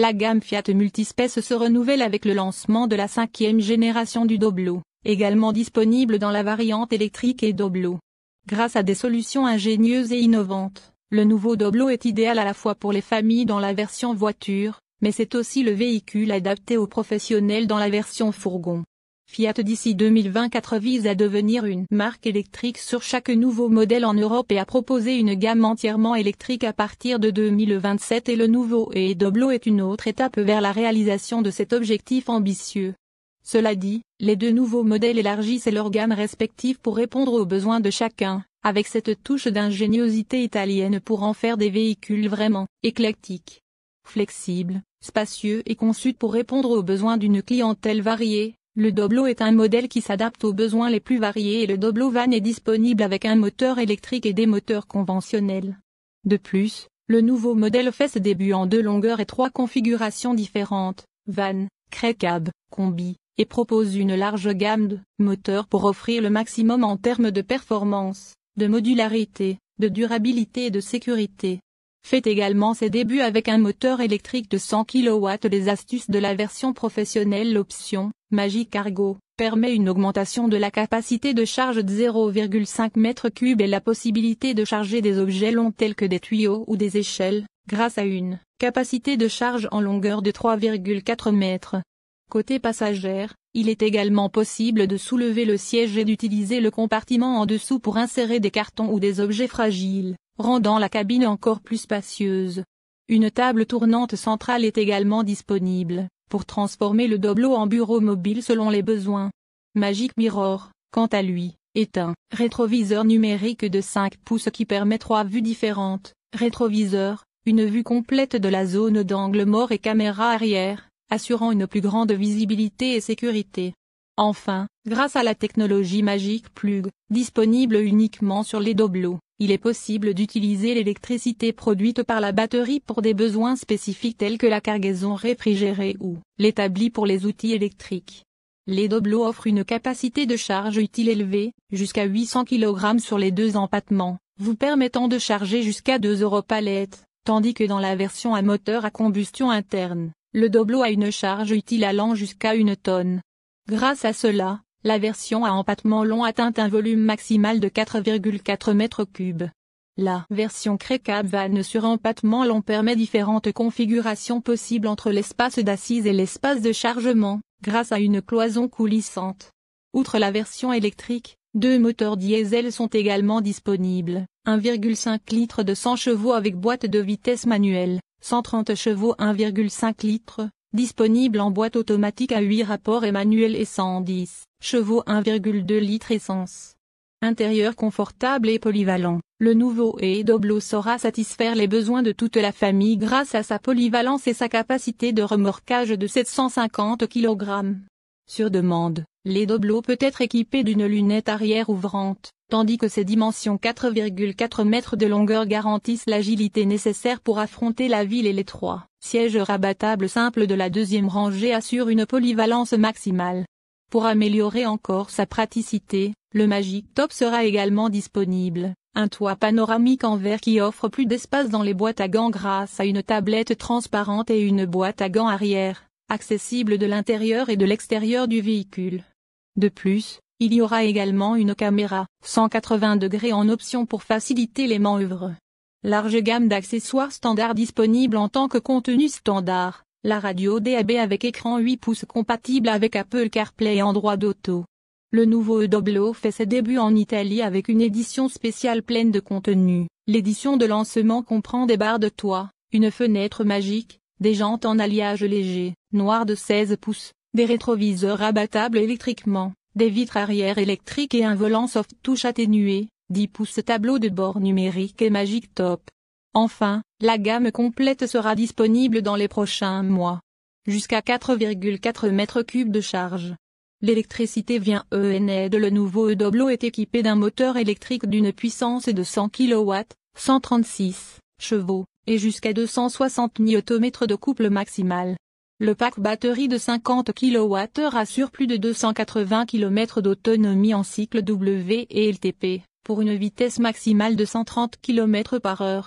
La gamme Fiat Multispace se renouvelle avec le lancement de la 5e génération du Doblo, également disponible dans la variante électrique et Doblo. Grâce à des solutions ingénieuses et innovantes, le nouveau Doblo est idéal à la fois pour les familles dans la version voiture, mais c'est aussi le véhicule adapté aux professionnels dans la version fourgon. Fiat d'ici 2024 vise à devenir une marque électrique sur chaque nouveau modèle en Europe et à proposer une gamme entièrement électrique à partir de 2027 et le nouveau e-Doblo est une autre étape vers la réalisation de cet objectif ambitieux. Cela dit, les deux nouveaux modèles élargissent leur gamme respective pour répondre aux besoins de chacun, avec cette touche d'ingéniosité italienne pour en faire des véhicules vraiment éclectiques, flexibles, spacieux et conçus pour répondre aux besoins d'une clientèle variée. Le Doblo est un modèle qui s'adapte aux besoins les plus variés et le Doblo Van est disponible avec un moteur électrique et des moteurs conventionnels. De plus, le nouveau modèle fait ses débuts en 2 longueurs et 3 configurations différentes, Van, Crew-Cab, Combi, et propose une large gamme de moteurs pour offrir le maximum en termes de performance, de modularité, de durabilité et de sécurité. Fait également ses débuts avec un moteur électrique de 100 kW. Les astuces de la version professionnelle. L'option Magic Cargo permet une augmentation de la capacité de charge de 0,5 m3 et la possibilité de charger des objets longs tels que des tuyaux ou des échelles, grâce à une capacité de charge en longueur de 3,4 m. Côté passagère, il est également possible de soulever le siège et d'utiliser le compartiment en dessous pour insérer des cartons ou des objets fragiles, rendant la cabine encore plus spacieuse. Une table tournante centrale est également disponible, pour transformer le Doblo en bureau mobile selon les besoins. Magic Mirror, quant à lui, est un rétroviseur numérique de 5 pouces qui permet 3 vues différentes, rétroviseur, une vue complète de la zone d'angle mort et caméra arrière, assurant une plus grande visibilité et sécurité. Enfin, grâce à la technologie Magic Plug, disponible uniquement sur les Doblo, il est possible d'utiliser l'électricité produite par la batterie pour des besoins spécifiques tels que la cargaison réfrigérée ou l'établi pour les outils électriques. Les Doblo offrent une capacité de charge utile élevée, jusqu'à 800 kg sur les 2 empattements, vous permettant de charger jusqu'à 2 Europalettes, tandis que dans la version à moteur à combustion interne, le Doblo a une charge utile allant jusqu'à 1 tonne. Grâce à cela, la version à empattement long atteint un volume maximal de 4,4 m3. La version Crew-Cab Van sur empattement long permet différentes configurations possibles entre l'espace d'assise et l'espace de chargement, grâce à une cloison coulissante. Outre la version électrique, 2 moteurs diesel sont également disponibles, 1,5 litres de 100 chevaux avec boîte de vitesse manuelle, 130 chevaux 1,5 litres, disponible en boîte automatique à 8 rapports et manuel et 110 chevaux 1,2 litres essence. Intérieur confortable et polyvalent, le nouveau e-Doblo saura satisfaire les besoins de toute la famille grâce à sa polyvalence et sa capacité de remorquage de 750 kg. Sur demande, l'e-Doblo peut être équipé d'une lunette arrière ouvrante, tandis que ses dimensions 4,4 m de longueur garantissent l'agilité nécessaire pour affronter la ville et les 3 sièges rabattables simples de la 2e rangée assurent une polyvalence maximale. Pour améliorer encore sa praticité, le Magic Top sera également disponible, un toit panoramique en verre qui offre plus d'espace dans les boîtes à gants grâce à une tablette transparente et une boîte à gants arrière, accessible de l'intérieur et de l'extérieur du véhicule. De plus, il y aura également une caméra 180 degrés en option pour faciliter les manœuvres. Large gamme d'accessoires standards disponibles en tant que contenu standard, la radio DAB avec écran 8 pouces compatible avec Apple CarPlay et Android Auto. Le nouveau e-Doblo fait ses débuts en Italie avec une édition spéciale pleine de contenu. L'édition de lancement comprend des barres de toit, une fenêtre magique, des jantes en alliage léger, noir de 16 pouces, des rétroviseurs rabattables électriquement, des vitres arrière électriques et un volant soft touch atténué, 10 pouces tableau de bord numérique et Magic Top. Enfin, la gamme complète sera disponible dans les prochains mois. Jusqu'à 4,4 m3 de charge. L'électricité vient en aide. Le nouveau e-Doblo est équipé d'un moteur électrique d'une puissance de 100 kW, 136 chevaux, et jusqu'à 260 Nm de couple maximal. Le pack batterie de 50 kWh assure plus de 280 km d'autonomie en cycle WLTP, pour une vitesse maximale de 130 km/h.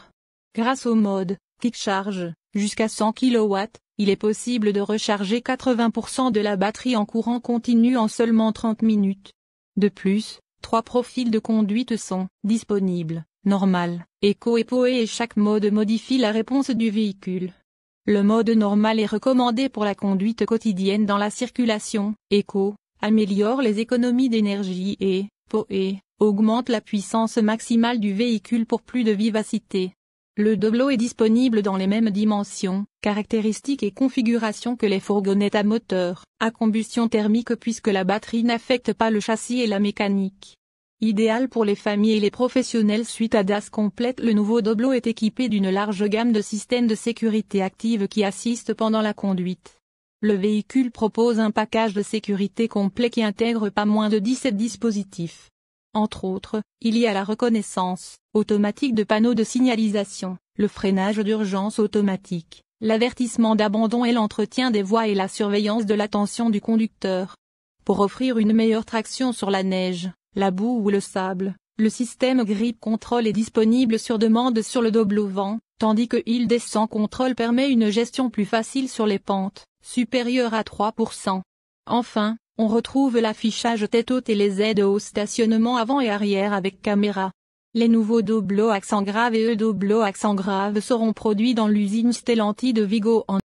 Grâce au mode Quick Charge, jusqu'à 100 kW, il est possible de recharger 80% de la batterie en courant continu en seulement 30 minutes. De plus, 3 profils de conduite sont disponibles, normal, éco et PoE, et chaque mode modifie la réponse du véhicule. Le mode normal est recommandé pour la conduite quotidienne dans la circulation. Éco améliore les économies d'énergie et PoE augmente la puissance maximale du véhicule pour plus de vivacité. Le Doblo est disponible dans les mêmes dimensions, caractéristiques et configurations que les fourgonnettes à moteur à combustion thermique, puisque la batterie n'affecte pas le châssis et la mécanique. Idéal pour les familles et les professionnels suite à DAS complète, le nouveau Doblo est équipé d'une large gamme de systèmes de sécurité active qui assistent pendant la conduite. Le véhicule propose un package de sécurité complet qui intègre pas moins de 17 dispositifs. Entre autres, il y a la reconnaissance automatique de panneaux de signalisation, le freinage d'urgence automatique, l'avertissement d'abandon et l'entretien des voies et la surveillance de l'attention du conducteur. Pour offrir une meilleure traction sur la neige, la boue ou le sable, le système Grip Control est disponible sur demande sur le Doblo Vent, tandis que Hill Descent Control permet une gestion plus facile sur les pentes, supérieures à 3%. Enfin, on retrouve l'affichage tête haute et les aides au stationnement avant et arrière avec caméra. Les nouveaux Doblo accent grave et Doblo accent grave seront produits dans l'usine Stellantis de Vigo en